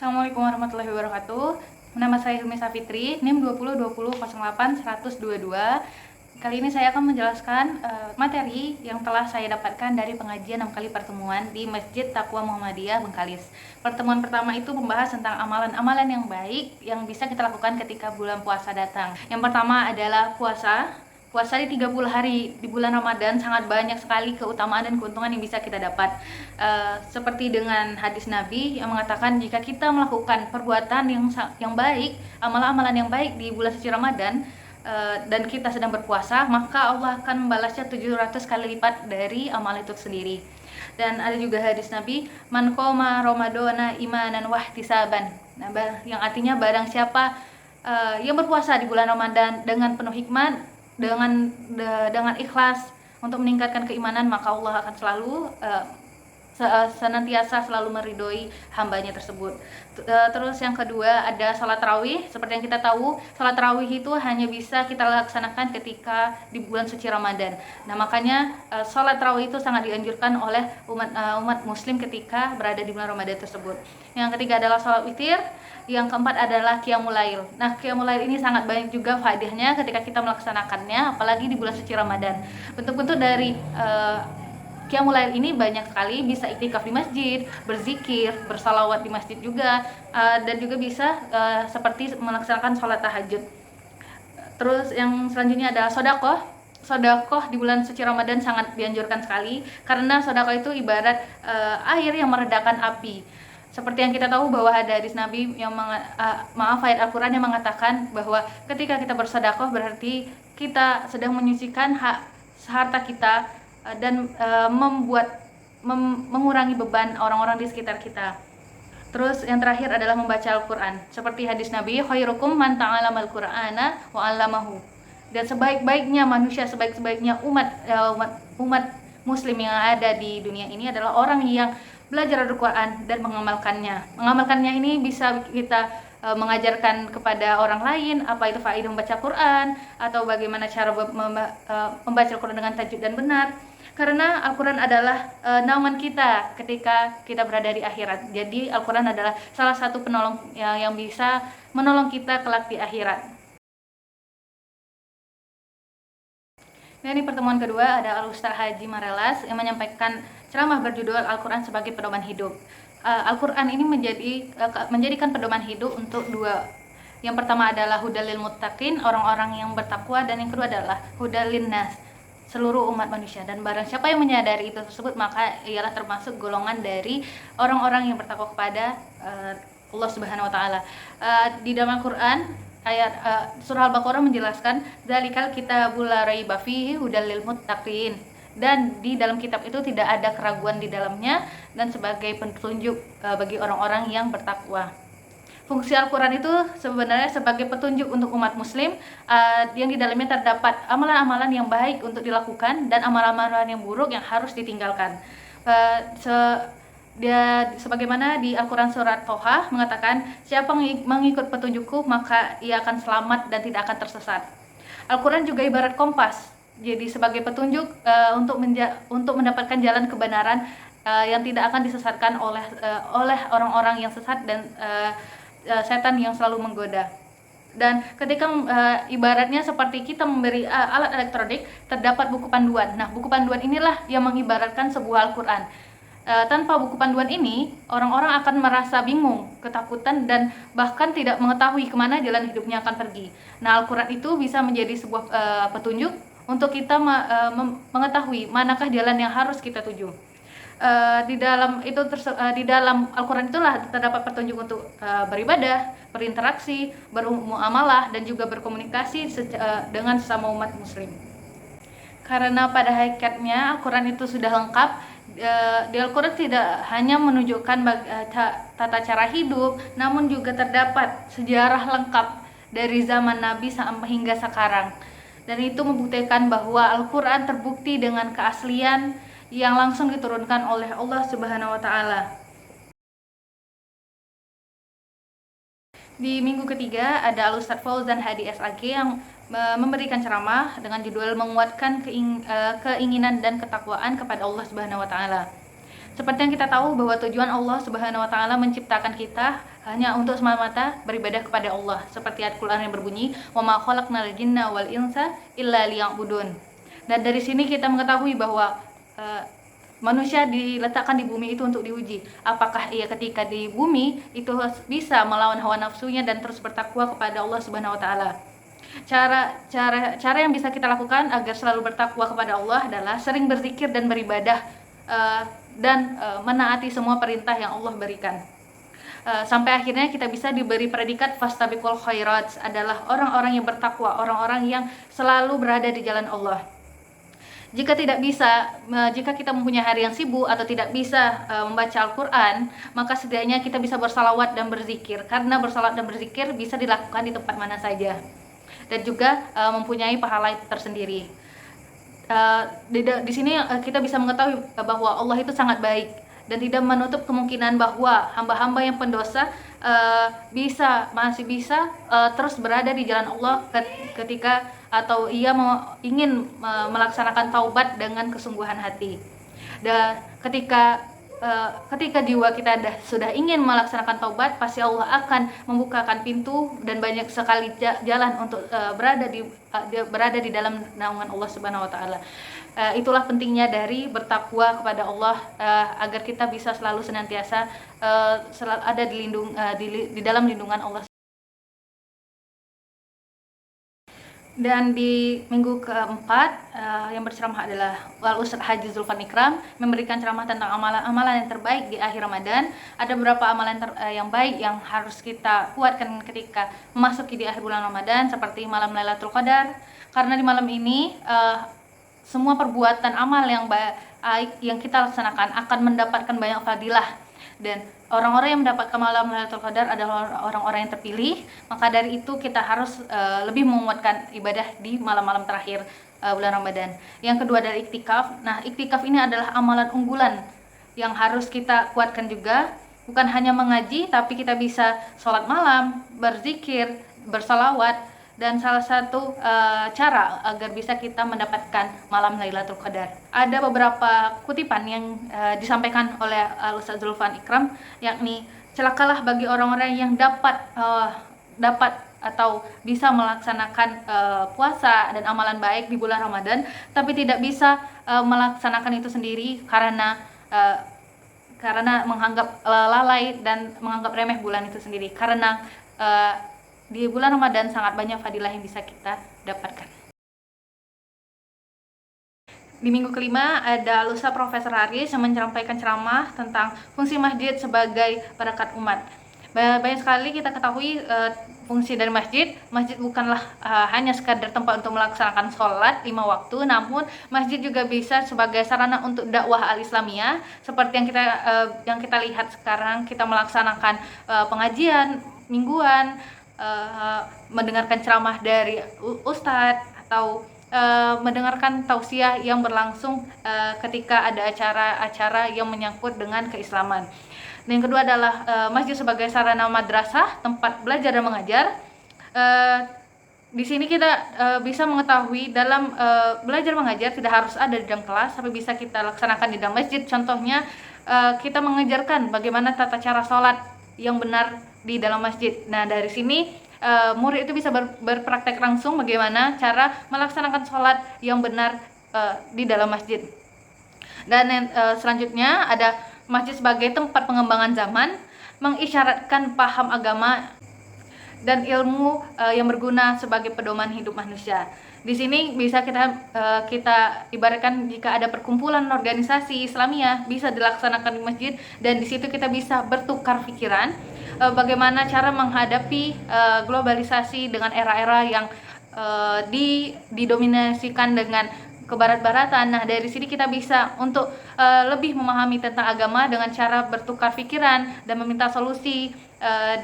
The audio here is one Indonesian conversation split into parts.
Assalamualaikum warahmatullahi wabarakatuh. Nama saya Hilmi Safitri, NIM 202008-122. Kali ini saya akan menjelaskan materi yang telah saya dapatkan dari pengajian 6 kali pertemuan di Masjid Taqwa Muhammadiyah Bengkalis. Pertemuan pertama itu membahas tentang amalan-amalan yang baik yang bisa kita lakukan ketika bulan puasa datang. Yang pertama adalah puasa. Puasa di 30 hari di bulan Ramadan sangat banyak sekali keutamaan dan keuntungan yang bisa kita dapat. Seperti dengan hadis Nabi yang mengatakan jika kita melakukan perbuatan yang baik, amalan-amalan yang baik di bulan suci Ramadan, dan kita sedang berpuasa, maka Allah akan membalasnya 700 kali lipat dari amal itu sendiri. Dan ada juga hadis Nabi, man qoma ramadhana imanan wahtisaban. Nah, yang artinya barang siapa yang berpuasa di bulan Ramadan dengan penuh hikmat, dengan ikhlas untuk meningkatkan keimanan, maka Allah akan selalu senantiasa selalu meridhoi hambanya tersebut. Terus yang kedua ada salat tarawih. Seperti yang kita tahu, salat tarawih itu hanya bisa kita laksanakan ketika di bulan suci Ramadan. Nah, makanya salat tarawih itu sangat dianjurkan oleh umat muslim ketika berada di bulan Ramadan tersebut. Yang ketiga adalah salat witir. Yang keempat adalah qiyamul lail. Nah, qiyamul lail ini sangat banyak juga faedahnya ketika kita melaksanakannya, apalagi di bulan suci Ramadan. Bentuk-bentuk dari qiyamul lail ini banyak sekali, bisa iktikaf di masjid, berzikir, bersalawat di masjid juga, dan juga bisa seperti melaksanakan sholat tahajud. Terus yang selanjutnya adalah sodakoh. Sodakoh di bulan suci Ramadan sangat dianjurkan sekali, karena sodakoh itu ibarat air yang meredakan api. Seperti yang kita tahu bahwa ada hadis Nabi yang ayat Al-Quran yang mengatakan bahwa ketika kita bersedekah berarti kita sedang menyucikan harta kita dan mengurangi beban orang-orang di sekitar kita. Terus yang terakhir adalah membaca Al-Quran. Seperti hadis Nabi, khairukum man ta'allama al-Qur'ana wa 'allamahu. Dan sebaik-baiknya manusia, sebaik-baiknya umat muslim yang ada di dunia ini adalah orang yang belajar Al-Quran dan mengamalkannya. Mengamalkannya ini bisa kita mengajarkan kepada orang lain apa itu faedah membaca Quran, atau bagaimana cara membaca Al-Quran dengan tajwid dan benar. Karena Al-Quran adalah naungan kita ketika kita berada di akhirat. Jadi Al-Quran adalah salah satu penolong yang bisa menolong kita kelak di akhirat. Dan di pertemuan kedua ada Al-Ustaz Haji Marelas yang menyampaikan ceramah berjudul Al-Quran sebagai pedoman hidup. Al-Quran ini menjadikan pedoman hidup untuk dua. Yang pertama adalah hudalil muttaqin, orang-orang yang bertakwa, dan yang kedua adalah hudalin nas, seluruh umat manusia. Dan barang siapa yang menyadari itu tersebut, maka ialah termasuk golongan dari orang-orang yang bertakwa kepada Allah Subhanahu wa taala. Di dalam Al-Quran ayat surah Al-Baqarah menjelaskan dzalikal kitabul la raiba fihi hudal lil muttaqin, dan di dalam kitab itu tidak ada keraguan di dalamnya dan sebagai petunjuk bagi orang-orang yang bertakwa. Fungsi Al-Quran itu sebenarnya sebagai petunjuk untuk umat muslim, yang di dalamnya terdapat amalan-amalan yang baik untuk dilakukan dan amalan-amalan yang buruk yang harus ditinggalkan. Sebagaimana di Al-Quran surat Toha mengatakan, siapa mengikut petunjukku maka ia akan selamat dan tidak akan tersesat. Al-Quran juga ibarat kompas, jadi sebagai petunjuk untuk mendapatkan jalan kebenaran yang tidak akan disesatkan oleh orang-orang yang sesat dan setan yang selalu menggoda. Dan ketika ibaratnya seperti kita memberi alat elektronik, terdapat buku panduan. Nah, buku panduan inilah yang mengibaratkan sebuah Al-Quran. Tanpa buku panduan ini, orang-orang akan merasa bingung, ketakutan, dan bahkan tidak mengetahui kemana jalan hidupnya akan pergi. Nah, Al-Quran itu bisa menjadi sebuah petunjuk untuk kita mengetahui manakah jalan yang harus kita tuju. Di dalam Al-Quran itulah terdapat petunjuk untuk beribadah, berinteraksi, bermuamalah, dan juga berkomunikasi dengan sesama umat muslim. Karena pada hakikatnya Al-Quran itu sudah lengkap. Di Al-Quran tidak hanya menunjukkan tata cara hidup, namun juga terdapat sejarah lengkap dari zaman Nabi sampai hingga sekarang. Dan itu membuktikan bahwa Al-Quran terbukti dengan keaslian yang langsung diturunkan oleh Allah Subhanahu wa taala. Di minggu ketiga ada Al-Ustaz Fauzan Hadi SAG yang memberikan ceramah dengan judul menguatkan keinginan dan ketakwaan kepada Allah Subhanahu wa taala. Seperti yang kita tahu bahwa tujuan Allah Subhanahu wa taala menciptakan kita hanya untuk semata-mata beribadah kepada Allah. Seperti ayat Quran yang berbunyi, "Wa ma khalaqnal jinna wal insa illa liya'budun." Dan dari sini kita mengetahui bahwa manusia diletakkan di bumi itu untuk diuji. Apakah ia ketika di bumi itu bisa melawan hawa nafsunya dan terus bertakwa kepada Allah Subhanahu wa taala. Cara yang bisa kita lakukan agar selalu bertakwa kepada Allah adalah sering berzikir dan beribadah dan menaati semua perintah yang Allah berikan. Sampai akhirnya kita bisa diberi predikat fastabiqul khairat, adalah orang-orang yang bertakwa, orang-orang yang selalu berada di jalan Allah. Jika kita mempunyai hari yang sibuk atau tidak bisa membaca Al-Quran, maka setidaknya kita bisa bersalawat dan berzikir, karena bersalawat dan berzikir bisa dilakukan di tempat mana saja dan juga mempunyai pahala tersendiri. Di sini kita bisa mengetahui bahwa Allah itu sangat baik dan tidak menutup kemungkinan bahwa hamba-hamba yang pendosa masih bisa terus berada di jalan Allah ketika atau ia ingin melaksanakan taubat dengan kesungguhan hati. Dan ketika jiwa kita sudah ingin melaksanakan taubat, pasti Allah akan membukakan pintu dan banyak sekali jalan untuk berada di dalam naungan Allah Subhanahu wa taala. Itulah pentingnya dari bertakwa kepada Allah, agar kita bisa selalu senantiasa selalu ada di dalam lindungan Allah. Dan di minggu keempat yang berceramah adalah Ustaz Haji Zulfan Ikram, memberikan ceramah tentang amalan-amalan yang terbaik di akhir Ramadan. Ada beberapa amalan yang baik yang harus kita kuatkan ketika memasuki di akhir bulan Ramadan, seperti malam Lailatul Qadar, karena di malam ini semua perbuatan amal yang baik yang kita laksanakan akan mendapatkan banyak fadilah. Dan orang-orang yang mendapatkan malam Lailatul Qadar adalah orang-orang yang terpilih. Maka dari itu kita harus lebih menguatkan ibadah di malam-malam terakhir bulan Ramadan. Yang kedua dari iktikaf. Nah, iktikaf ini adalah amalan unggulan yang harus kita kuatkan juga. Bukan hanya mengaji, tapi kita bisa sholat malam, berzikir, bersalawat. Dan salah satu cara agar bisa kita mendapatkan malam Lailatul Qadar, ada beberapa kutipan yang disampaikan oleh Ustaz Zulfan Ikram, yakni celakalah bagi orang-orang yang dapat atau bisa melaksanakan puasa dan amalan baik di bulan Ramadan, tapi tidak bisa melaksanakan itu sendiri karena menganggap lalai dan menganggap remeh bulan itu sendiri. Karena di bulan Ramadan sangat banyak fadilah yang bisa kita dapatkan. Di minggu kelima ada Lusa Profesor Haris yang menyampaikan ceramah tentang fungsi masjid sebagai perangkat umat. Banyak sekali kita ketahui fungsi dari masjid. Masjid bukanlah hanya sekadar tempat untuk melaksanakan sholat 5 waktu, namun masjid juga bisa sebagai sarana untuk dakwah al-Islamiyah. Seperti yang kita lihat sekarang, kita melaksanakan pengajian mingguan, mendengarkan ceramah dari ustadz, atau mendengarkan tausiah yang berlangsung ketika ada acara-acara yang menyangkut dengan keislaman. Dan yang kedua adalah masjid sebagai sarana madrasah, tempat belajar dan mengajar. Di sini kita bisa mengetahui dalam belajar mengajar tidak harus ada di dalam kelas, tapi bisa kita laksanakan di dalam masjid. Contohnya kita mengajarkan bagaimana tata cara sholat yang benar di dalam masjid. Nah, dari sini murid itu bisa berpraktek langsung bagaimana cara melaksanakan sholat yang benar di dalam masjid. Dan selanjutnya ada masjid sebagai tempat pengembangan zaman, mengisyaratkan paham agama dan ilmu yang berguna sebagai pedoman hidup manusia. Di sini bisa kita ibaratkan, jika ada perkumpulan organisasi Islamiyah bisa dilaksanakan di masjid, dan di situ kita bisa bertukar pikiran bagaimana cara menghadapi globalisasi dengan era-era yang didominasikan dengan kebarat-baratan. Nah, dari sini kita bisa untuk lebih memahami tentang agama dengan cara bertukar pikiran dan meminta solusi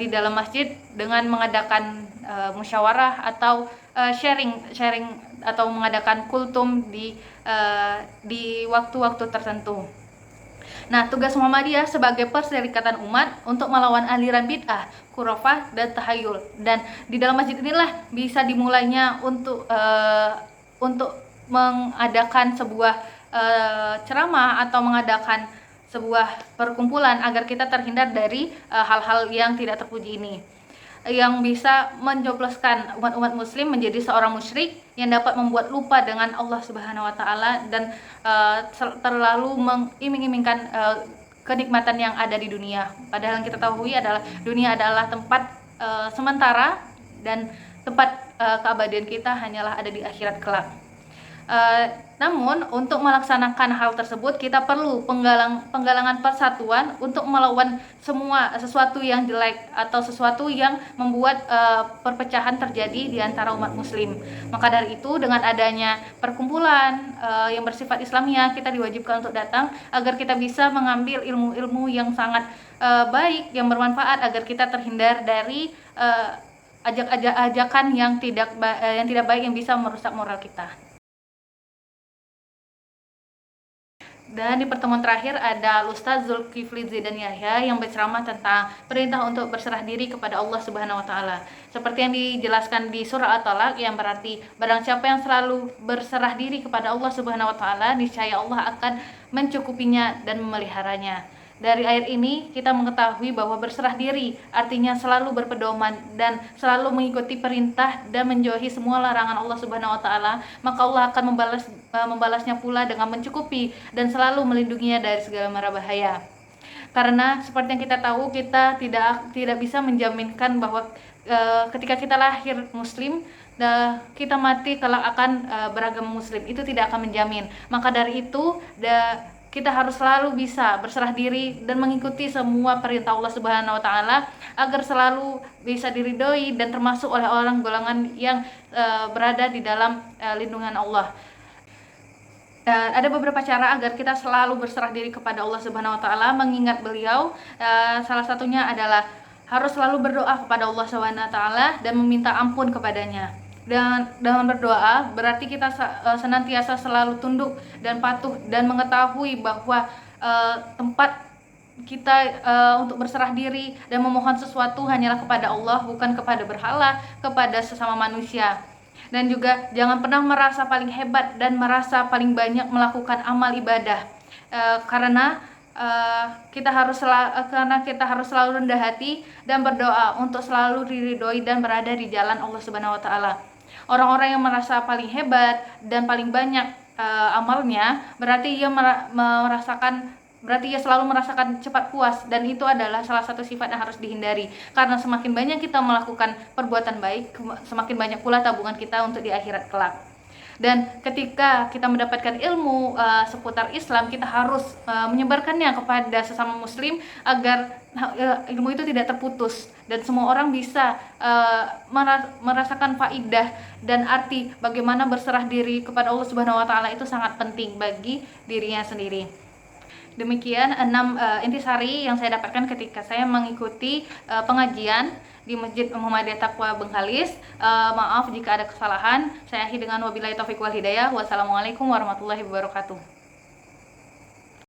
di dalam masjid dengan mengadakan musyawarah atau sharing atau mengadakan kultum di waktu-waktu tertentu. Nah, tugas Muhammadiyah sebagai perserikatan umat untuk melawan aliran bid'ah, khurafah, dan tahayul. Dan di dalam masjid inilah bisa dimulainya untuk mengadakan sebuah ceramah atau mengadakan sebuah perkumpulan agar kita terhindar dari hal-hal yang tidak terpuji ini, yang bisa menjobloskan umat-umat muslim menjadi seorang musyrik yang dapat membuat lupa dengan Allah Subhanahu wa taala dan terlalu mengiming-imingkan kenikmatan yang ada di dunia. Padahal yang kita tahui adalah dunia adalah tempat sementara dan tempat keabadian kita hanyalah ada di akhirat kelak. Namun untuk melaksanakan hal tersebut kita perlu penggalangan persatuan untuk melawan sesuatu yang jelek atau sesuatu yang membuat perpecahan terjadi di antara umat muslim. Maka dari itu dengan adanya perkumpulan yang bersifat Islamiyah, kita diwajibkan untuk datang agar kita bisa mengambil ilmu-ilmu yang sangat baik, yang bermanfaat, agar kita terhindar dari ajakan yang tidak baik yang bisa merusak moral kita. Dan di pertemuan terakhir ada Ustaz Zulkifli Zidan Yahya yang berceramah tentang perintah untuk berserah diri kepada Allah Subhanahu wa taala. Seperti yang dijelaskan di surah At-Talaq, yang berarti barang siapa yang selalu berserah diri kepada Allah Subhanahu wa taala, niscaya Allah akan mencukupinya dan memeliharanya. Dari ayat ini kita mengetahui bahwa berserah diri artinya selalu berpedoman dan selalu mengikuti perintah dan menjauhi semua larangan Allah Subhanahu wa taala, maka Allah akan membalasnya pula dengan mencukupi dan selalu melindunginya dari segala mara bahaya. Karena seperti yang kita tahu, kita tidak bisa menjaminkan bahwa ketika kita lahir muslim kita mati kelak akan beragama muslim, itu tidak akan menjamin. Maka dari itu kita harus selalu bisa berserah diri dan mengikuti semua perintah Allah Subhanahu wa taala agar selalu bisa diridhoi dan termasuk oleh orang golongan yang berada di dalam lindungan Allah. Ada beberapa cara agar kita selalu berserah diri kepada Allah Subhanahu wa taala mengingat beliau. Salah satunya adalah harus selalu berdoa kepada Allah Subhanahu wa taala dan meminta ampun kepadanya. Dan dengan berdoa berarti kita senantiasa selalu tunduk dan patuh dan mengetahui bahwa tempat kita untuk berserah diri dan memohon sesuatu hanyalah kepada Allah, bukan kepada berhala, kepada sesama manusia. Dan juga jangan pernah merasa paling hebat dan merasa paling banyak melakukan amal ibadah, karena kita harus selalu rendah hati dan berdoa untuk selalu diridhoi dan berada di jalan Allah Subhanahu wa taala. Orang-orang yang merasa paling hebat dan paling banyak amalnya berarti ia selalu merasakan cepat puas, dan itu adalah salah satu sifat yang harus dihindari. Karena semakin banyak kita melakukan perbuatan baik, semakin banyak pula tabungan kita untuk di akhirat kelak. Dan ketika kita mendapatkan ilmu seputar Islam, kita harus menyebarkannya kepada sesama muslim agar ilmu itu tidak terputus dan semua orang bisa merasakan faidah dan arti bagaimana berserah diri kepada Allah Subhanahu wa taala itu sangat penting bagi dirinya sendiri. Demikian 6 intisari yang saya dapatkan ketika saya mengikuti pengajian di Masjid Muhammadiyah Taqwa Bengkalis. Maaf jika ada kesalahan. Saya akhiri dengan wabillahi taufiq wal hidayah. Wassalamualaikum warahmatullahi wabarakatuh.